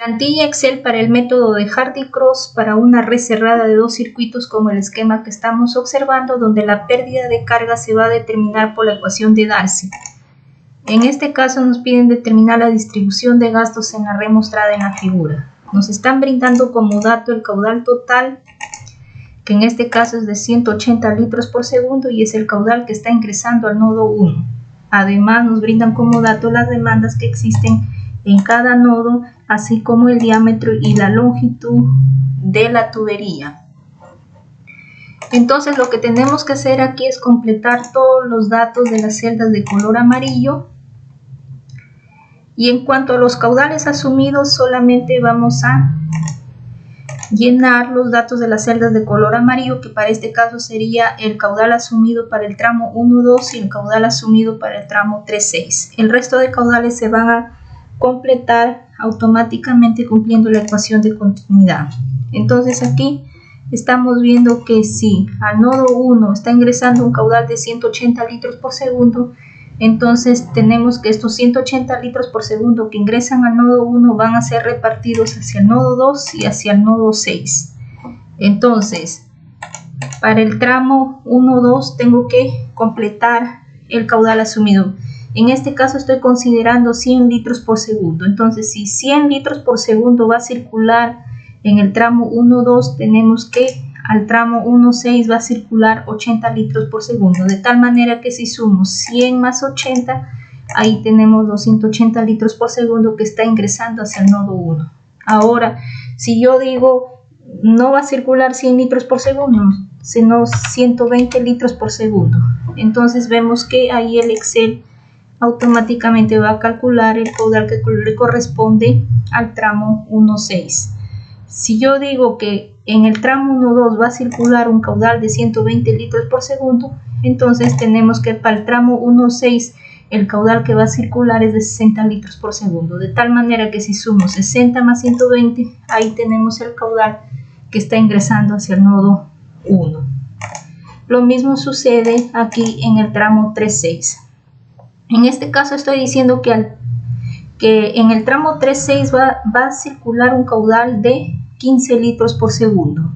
Plantilla Excel para el método de Hardy-Cross para una red cerrada de dos circuitos como el esquema que estamos observando, donde la pérdida de carga se va a determinar por la ecuación de Darcy. En este caso nos piden determinar la distribución de gastos en la red mostrada en la figura. Nos están brindando como dato el caudal total, que en este caso es de 180 litros por segundo y es el caudal que está ingresando al nodo 1. Además nos brindan como dato las demandas que existen en cada nodo, así como el diámetro y la longitud de la tubería. Entonces lo que tenemos que hacer aquí es completar todos los datos de las celdas de color amarillo. Y en cuanto a los caudales asumidos, solamente vamos a llenar los datos de las celdas de color amarillo, que para este caso sería el caudal asumido para el tramo 1-2 y el caudal asumido para el tramo 3-6. El resto de caudales se van a completar automáticamente cumpliendo la ecuación de continuidad. Entonces aquí estamos viendo que si al nodo 1 está ingresando un caudal de 180 litros por segundo, entonces tenemos que estos 180 litros por segundo que ingresan al nodo 1 van a ser repartidos hacia el nodo 2 y hacia el nodo 6. Entonces, para el tramo 1-2 tengo que completar el caudal asumido. En este caso estoy considerando 100 litros por segundo. Entonces, si 100 litros por segundo va a circular en el tramo 1-2, tenemos que al tramo 1-6 va a circular 80 litros por segundo. De tal manera que si sumo 100 más 80, ahí tenemos 280 litros por segundo que está ingresando hacia el nodo 1. Ahora, si yo digo no va a circular 100 litros por segundo, sino 120 litros por segundo. Entonces vemos que ahí el Excel automáticamente va a calcular el caudal que le corresponde al tramo 1-6. Si yo digo que en el tramo 1-2 va a circular un caudal de 120 litros por segundo, entonces tenemos que para el tramo 1-6 el caudal que va a circular es de 60 litros por segundo. De tal manera que si sumo 60 más 120, ahí tenemos el caudal que está ingresando hacia el nodo 1. Lo mismo sucede aquí en el tramo 3-6. En este caso estoy diciendo que en el tramo 3-6 va a circular un caudal de 15 litros por segundo.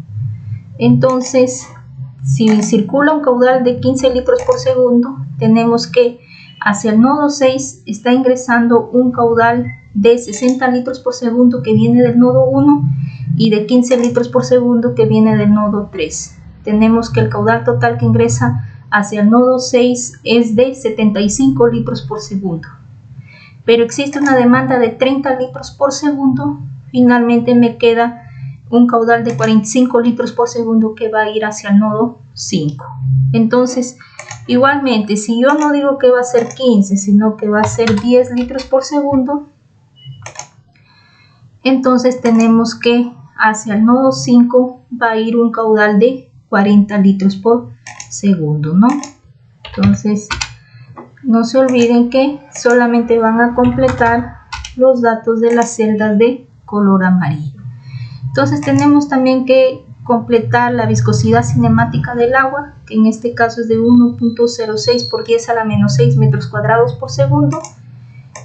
Entonces, si circula un caudal de 15 litros por segundo, tenemos que hacia el nodo 6 está ingresando un caudal de 60 litros por segundo que viene del nodo 1 y de 15 litros por segundo que viene del nodo 3. Tenemos que el caudal total que ingresa hacia el nodo 6 es de 75 litros por segundo. Pero existe una demanda de 30 litros por segundo. Finalmente me queda un caudal de 45 litros por segundo que va a ir hacia el nodo 5. Entonces, igualmente, si yo no digo que va a ser 15, sino que va a ser 10 litros por segundo, entonces tenemos que hacia el nodo 5 va a ir un caudal de 40 litros por segundo, ¿no? Entonces, no se olviden que solamente van a completar los datos de las celdas de color amarillo. Entonces tenemos también que completar la viscosidad cinemática del agua, que en este caso es de 1.06 por 10 a la menos 6 metros cuadrados por segundo,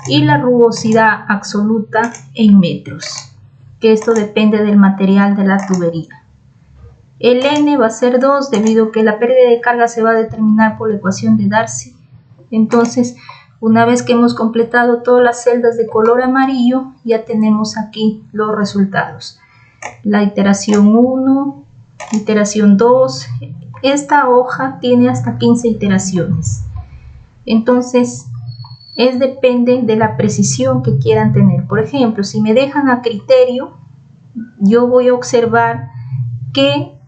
y la rugosidad absoluta en metros, que esto depende del material de la tubería. El N va a ser 2 debido a que la pérdida de carga se va a determinar por la ecuación de Darcy. Entonces, una vez que hemos completado todas las celdas de color amarillo, ya tenemos aquí los resultados. La iteración 1, iteración 2, esta hoja tiene hasta 15 iteraciones. Entonces, depende de la precisión que quieran tener. Por ejemplo, si me dejan a criterio, yo voy a observar que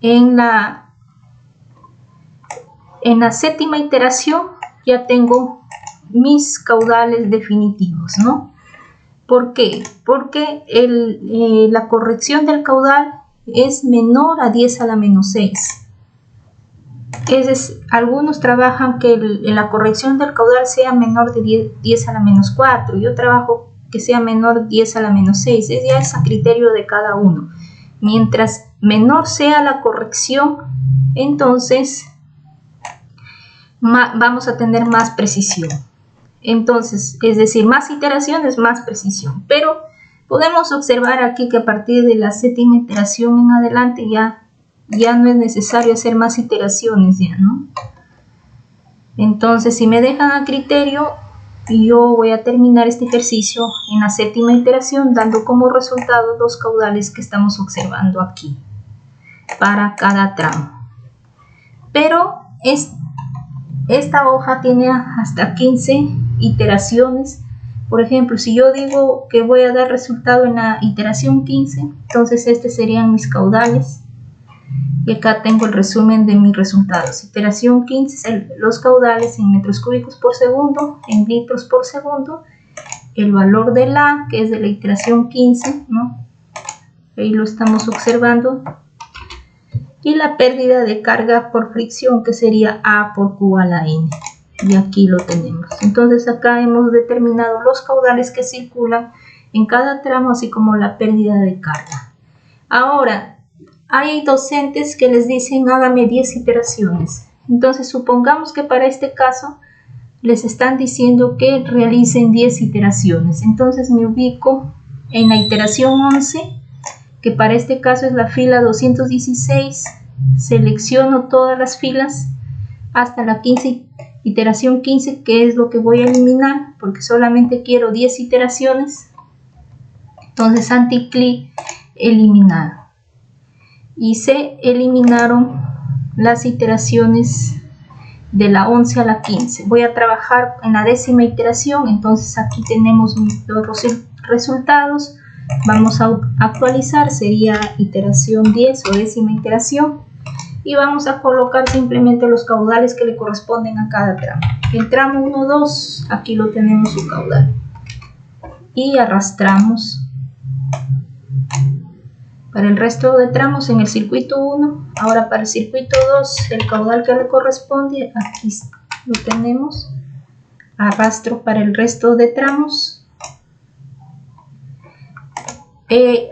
en la séptima iteración ya tengo mis caudales definitivos, ¿no? ¿Por qué? Porque la corrección del caudal es menor a 10 a la menos 6. Algunos trabajan que la corrección del caudal sea menor de 10 a la menos 4. Yo trabajo que sea menor 10 a la menos 6. Ya es a criterio de cada uno. Mientras menor sea la corrección, entonces vamos a tener más precisión. Entonces, es decir, más iteraciones, más precisión. Pero Podemos observar aquí que a partir de la séptima iteración en adelante ya no es necesario hacer más iteraciones ya, ¿no? Entonces, si me dejan a criterio, yo voy a terminar este ejercicio en la séptima iteración, dando como resultado los caudales que estamos observando aquí para cada tramo. Pero esta hoja tiene hasta 15 iteraciones. Por ejemplo, si yo digo que voy a dar resultado en la iteración 15, entonces estos serían mis caudales. Y acá tengo el resumen de mis resultados. Iteración 15, los caudales en metros cúbicos por segundo, en litros por segundo. El valor de la, que es de la iteración 15, ¿no? Ahí lo estamos observando. Y la pérdida de carga por fricción, que sería A por Q a la N. Y aquí lo tenemos. Entonces acá hemos determinado los caudales que circulan en cada tramo, así como la pérdida de carga. Ahora, hay docentes que les dicen hágame 10 iteraciones. Entonces supongamos que para este caso les están diciendo que realicen 10 iteraciones. Entonces me ubico en la iteración 11, que para este caso es la fila 216. Selecciono todas las filas hasta la iteración 15, que es lo que voy a eliminar, porque solamente quiero 10 iteraciones. Entonces anti-clic, eliminar. Y se eliminaron las iteraciones de la 11 a la 15. Voy a trabajar en la décima iteración, entonces aquí tenemos los resultados. Vamos a actualizar, sería iteración 10 o décima iteración. Y vamos a colocar simplemente los caudales que le corresponden a cada tramo. El tramo 1, 2, aquí lo tenemos su caudal. Y arrastramos para el resto de tramos en el circuito 1. Ahora para el circuito 2, el caudal que le corresponde, aquí lo tenemos. Arrastro para el resto de tramos.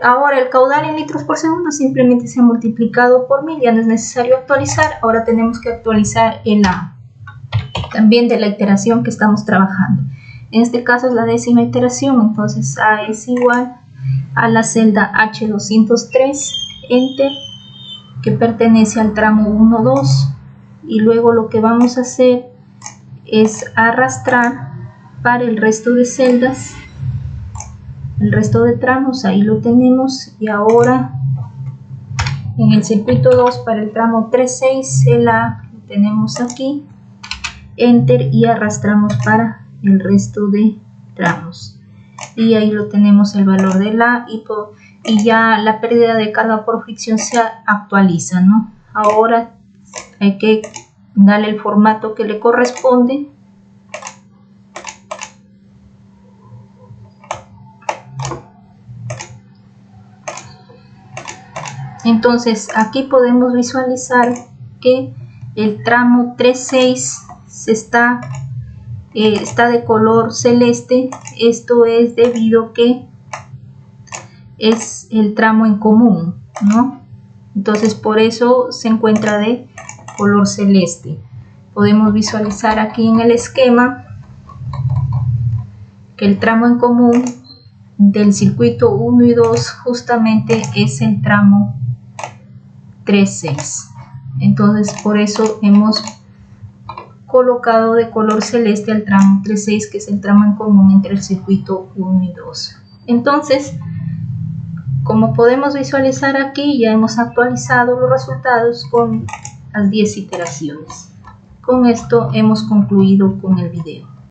Ahora el caudal en litros por segundo simplemente se ha multiplicado por 1000, ya no es necesario actualizar. Ahora tenemos que actualizar el A, también de la iteración que estamos trabajando. En este caso es la décima iteración, entonces A es igual a la celda H203, Enter, que pertenece al tramo 1, 2, y luego lo que vamos a hacer es arrastrar para el resto de celdas, el resto de tramos, ahí lo tenemos. Y ahora en el circuito 2 para el tramo 3, 6, el A lo tenemos aquí, Enter, y arrastramos para el resto de tramos. Y ahí lo tenemos el valor de la y ya la pérdida de carga por fricción se actualiza, ¿no? Ahora hay que darle el formato que le corresponde. Entonces aquí podemos visualizar que el tramo 3.6 está de color celeste. Esto es debido que es el tramo en común, ¿no? Entonces por eso se encuentra de color celeste. Podemos visualizar aquí en el esquema que el tramo en común del circuito 1 y 2 justamente es el tramo 3.6. Entonces por eso hemos colocado de color celeste al tramo 3.6, que es el tramo en común entre el circuito 1 y 2. Entonces, como podemos visualizar aquí, ya hemos actualizado los resultados con las 10 iteraciones. Con esto hemos concluido con el video.